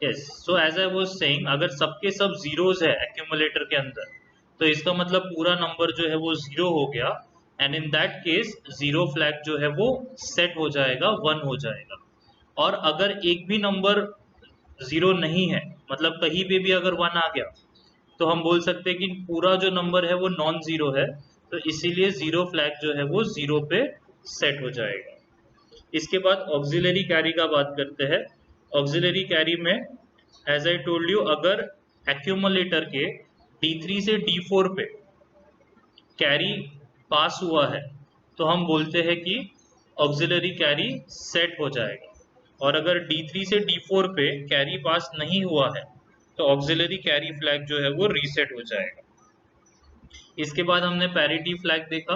Yes, so as I was saying, अगर सबके सब जीरोस है एक्यूमुलेटर के अंदर, तो इसका मतलब पूरा नंबर जो है वो जीरो हो गया, and in that case zero flag जो है वो सेट हो जाएगा, वन हो जाएगा। और अगर एक भी नंबर जीरो नहीं है, मतलब कहीं पे भी अगर वन आ गया, तो हम बोल सकते हैं कि पूरा जो नंबर है वो नॉन जीरो है, तो इसीलिए जीरो फ्लैग जो है वो जीरो पे सेट हो जाएगा। इसके बाद ऑक्सिलरी कैरी का बात करते हैं। ऑक्सिलरी कैरी में एज आई टोल्ड यू, अगर एक्यूमुलेटर के D3 से D4 पे कैरी पास हुआ है, तो हम बोलते हैं कि ऑक्सिलरी कैरी सेट हो जाएगा। और अगर D3 से D4 पे कैरी पास नहीं हुआ है, तो ऑक्सिलरी कैरी फ्लैग जो है वो रीसेट हो जाएगा। इसके बाद हमने पैरिटी फ्लैग देखा।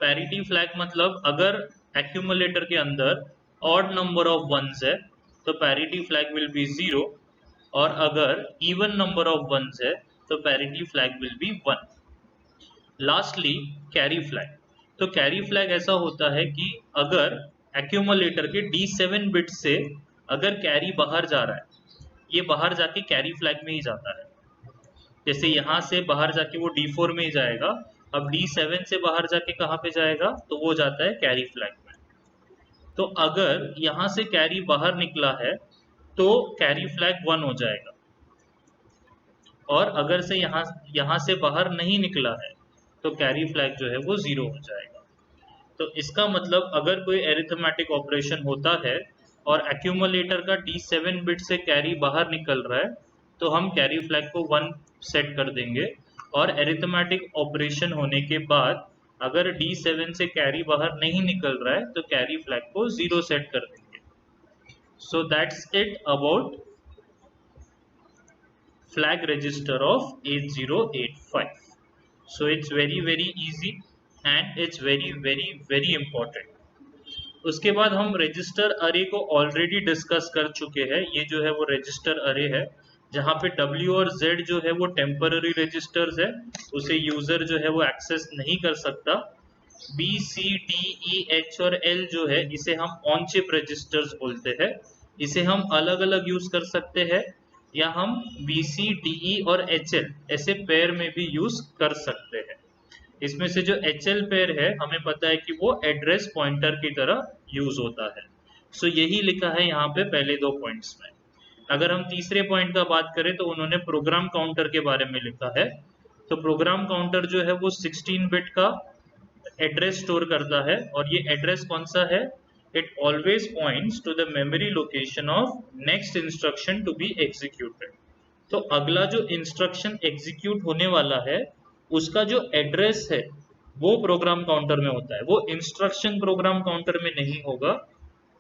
पैरिटी फ्लैग मतलब अगर एक्यूमुलेटर के अंदर ऑड नंबर ऑफ वंस है, तो parity flag will be zero, और अगर इवन नंबर ऑफ वंस है, तो parity flag will be one. Lastly carry flag. तो कैरी फ्लैग ऐसा होता है कि अगर एक्यूमुलेटर के D7 बिट से अगर कैरी बाहर जा रहा है, ये बाहर जाके कैरी फ्लैग में ही जाता है। जैसे यहाँ से बाहर जाके वो D4 में ही जाएगा, अब D7 से बाहर जाके कहाँ पे जाएगा, तो वो जाता है कैरी फ्लैग में। तो अगर यहाँ से कैरी बाहर निकला है, तो कैरी फ्लैग वन हो जाएगा, और अगर से यहाँ से बाहर नहीं निकला है, तो कैरी फ्लैग जो है वो जीरो हो जाएगा। तो इसका मतलब अगर कोई एरिथमेटिक ऑपरेशन होता है और एक्यूमुलेटर का D7 बिट से कैरी बाहर निकल रहा है, तो हम कैरी फ्लैग को वन सेट कर देंगे, और एरिथमेटिक ऑपरेशन होने के बाद अगर D7 से कैरी बाहर नहीं निकल रहा है, तो कैरी फ्लैग को जीरो सेट कर देंगे। So that's it about flag register of 8085. So it's very easy and it's very important. उसके बाद हम रजिस्टर अरे को ऑलरेडी डिस्कस कर चुके हैं। ये जो है वो रजिस्टर अरे है, जहाँ पे W और Z जो है वो टेम्पररी रजिस्टर्स है, उसे यूजर जो है वो एक्सेस नहीं कर सकता। B, C, D, E, H और L जो है, इसे हम ऑन चिप रजिस्टर्स बोलते हैं। इसे हम अलग अलग यूज कर सकते हैं, या हम बी सी डी ई और एच एल ऐसे पेयर में भी यूज कर सकते हैं। इसमें से जो एच एल पेयर है, हमें पता है कि वो एड्रेस पॉइंटर की तरह यूज होता है। सो यही लिखा है यहाँ पे पहले दो पॉइंट्स में। अगर हम तीसरे पॉइंट का बात करें, तो उन्होंने प्रोग्राम काउंटर के बारे में लिखा है। तो प्रोग्राम काउंटर जो है वो 16 बिट का एड्रेस स्टोर करता है, और ये एड्रेस कौन सा है, it always points to the memory location of next instruction to be executed. तो अगला जो इंस्ट्रक्शन एग्जीक्यूट होने वाला है, उसका जो एड्रेस है वो प्रोग्राम काउंटर में होता है। वो इंस्ट्रक्शन प्रोग्राम काउंटर में नहीं होगा,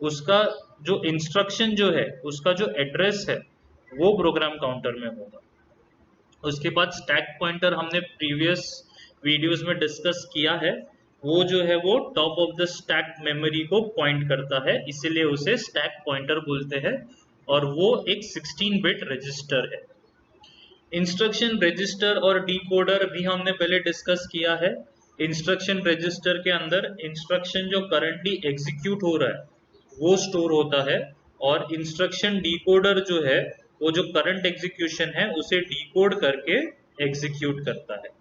उसका जो इंस्ट्रक्शन जो है उसका जो एड्रेस है वो प्रोग्राम काउंटर में होगा। उसके बाद स्टैक पॉइंटर हमने प्रीवियस वीडियोस में डिस्कस किया है। वो जो है वो top of the stack memory को पॉइंट करता है, इसीलिए उसे स्टैक पॉइंटर बोलते हैं, और वो एक 16 बिट रजिस्टर है। इंस्ट्रक्शन रजिस्टर और डिकोडर भी हमने पहले डिस्कस किया है। इंस्ट्रक्शन रजिस्टर के अंदर इंस्ट्रक्शन जो करंटली एग्जीक्यूट हो रहा है वो स्टोर होता है, और इंस्ट्रक्शन डिकोडर जो है वो जो करंट एग्जीक्यूशन है उसे डिकोड करके एग्जीक्यूट करता है।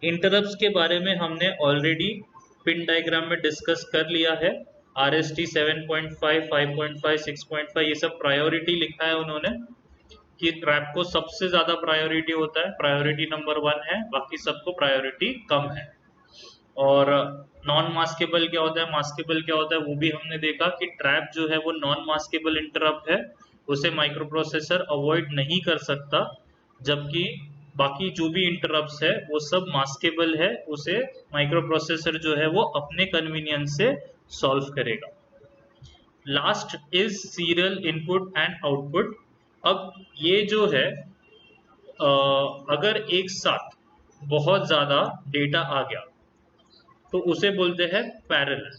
इंटरप्ट्स के बारे में हमने ऑलरेडी पिन डायग्राम में डिस्कस कर लिया है। RST 7.5, 5.5, 6.5 ये सब प्रायोरिटी लिखा है उन्होंने, कि ट्रैप को सबसे ज्यादा प्रायोरिटी होता है, प्रायोरिटी नंबर 1 है, बाकी सबको प्रायोरिटी कम है। और नॉन मास्केबल क्या होता है, मास्केबल क्या होता है, वो भी हमने देखा कि ट्रैप जो है वो नॉन मास्केबल इंटरप्ट है, उसे माइक्रो प्रोसेसर अवॉइड नहीं कर सकता, जबकि बाकी जो भी इंटरप्ट्स है वो सब मास्केबल है, उसे माइक्रो प्रोसेसर जो है वो अपने कन्वीनियंस से सॉल्व करेगा। Last is serial input and output. अब ये जो है, अगर एक साथ बहुत ज्यादा डेटा आ गया, तो उसे बोलते हैं parallel,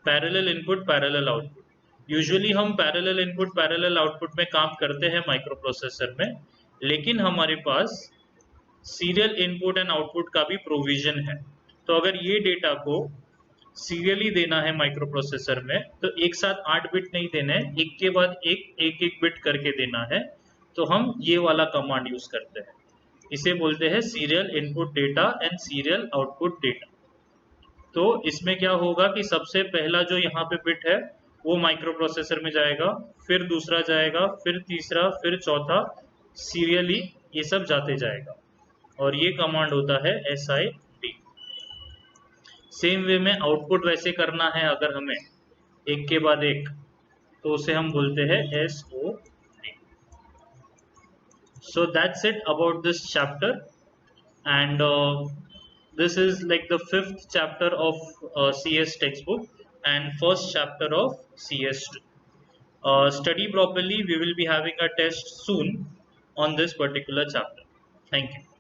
parallel input parallel output. Usually हम पैरेलल इनपुट पैरेलल आउटपुट में काम करते हैं माइक्रो प्रोसेसर में, लेकिन हमारे पास सीरियल इनपुट एंड आउटपुट का भी प्रोविजन है। तो अगर ये डेटा को सीरियली देना है माइक्रो प्रोसेसर में, तो एक साथ 8 बिट नहीं देना है, एक के बाद एक बिट करके देना है, तो हम ये वाला कमांड यूज करते हैं। इसे बोलते हैं serial input data and serial output data. तो इसमें क्या होगा कि सबसे पहला जो यहाँ पे बिट है वो माइक्रो प्रोसेसर में जाएगा, फिर दूसरा जाएगा, फिर तीसरा, फिर चौथा, सीरियली ये सब जाते जाएगा, और ये कमांड होता है SID। सेम वे में आउटपुट वैसे करना है अगर हमें एक के बाद एक, तो उसे हम बोलते हैं SOD। So that's it about this chapter, and this is like the 5th chapter of CS textbook and first chapter of CS2. Study properly, we will be having a test soon on this particular chapter. Thank you.